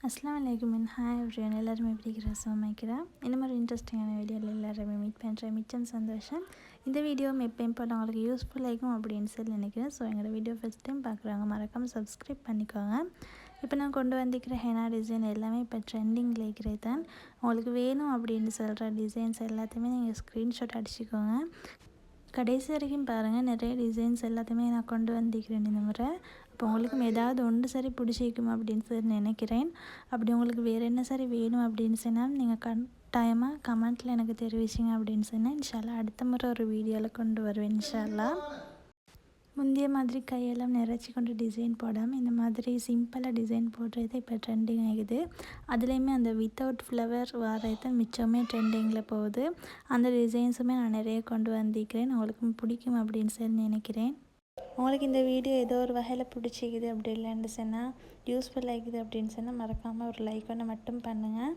அஸ்ஸலாமு அலைக்கும் and hi everyone. எல்லாருமே எப்படி இருக்கிற சுமைக்கிறேன். இந்த மாதிரி இன்ட்ரெஸ்டிங்கான வீடியோவில் எல்லாருமே மீட் பண்ணுறேன். மிச்சம் சந்தோஷம். இந்த வீடியோ எப்பயும் போல் உங்களுக்கு யூஸ்ஃபுல் ஆகும் அப்படின்னு சொல்லி நினைக்கிறேன். ஸோ எங்களோட வீடியோ ஃபஸ்ட் டைம் பார்க்குறவங்க மறக்காமல் சப்ஸ்கிரைப் பண்ணிக்கோங்க. இப்போ நான் கொண்டு வந்திருக்கிற ஹெனா டிசைன் எல்லாமே இப்போ ட்ரெண்டிங்கில் இருக்கிறது தான். உங்களுக்கு வேணும் அப்படின்னு சொல்கிற டிசைன்ஸ் எல்லாத்தையுமே நீங்கள் ஸ்க்ரீன்ஷாட் அடிச்சுக்கோங்க. கடைசி வரைக்கும் பாருங்கள், நிறைய டிசைன்ஸ் எல்லாத்தையுமே நான் கொண்டு வந்திருக்கிறேன் இந்த முறை. அப்போ உங்களுக்கும் ஏதாவது ஒன்று சரி பிடிச்சிக்கும் அப்படின்னு சொல்லி நினைக்கிறேன். அப்படி உங்களுக்கு வேறு என்ன சரி வேணும் அப்படின்னு சொன்னால் நீங்கள் கட்டாயமாக கமெண்ட்டில் எனக்கு தெரிவிச்சிங்க அப்படின்னு சொன்னால் இன்ஷால்லா அடுத்த முறை ஒரு வீடியோவில் கொண்டு வருவேன் இன்ஷால்லா. முந்தைய மாதிரி கையெல்லாம் நிறைச்சி கொண்டு டிசைன் போடாமல் இந்த மாதிரி சிம்பிளாக டிசைன் போடுறது இப்போ ட்ரெண்டிங் ஆகுது. அதுலேயுமே அந்த வித்தவுட் ஃப்ளவர் வர்றது மிச்சமே ட்ரெண்டிங்கில் போகுது. அந்த டிசைன்ஸுமே நான் நிறைய கொண்டு வந்திருக்கிறேன். உங்களுக்கும் பிடிக்கும் அப்படின்னு சொல்லி நினைக்கிறேன். உங்களுக்கு இந்த வீடியோ ஏதோ ஒரு வகையில் பிடிச்சிக்குது அப்படி இல்லைன்னு சொன்னால் யூஸ்ஃபுல் ஆகிக்குது அப்படின்னு சொன்னால் மறக்காமல் ஒரு லைக் ஒன்று மட்டும் பண்ணுங்கள்.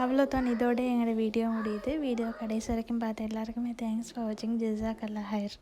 அவ்வளோதான், இதோட எங்களோட வீடியோ முடியுது. வீடியோ கடைசி வரைக்கும் பார்த்த எல்லாருக்குமே தேங்க்ஸ் ஃபார் வாட்சிங். ஜஸாக்கல்லாஹ் ஹைர்.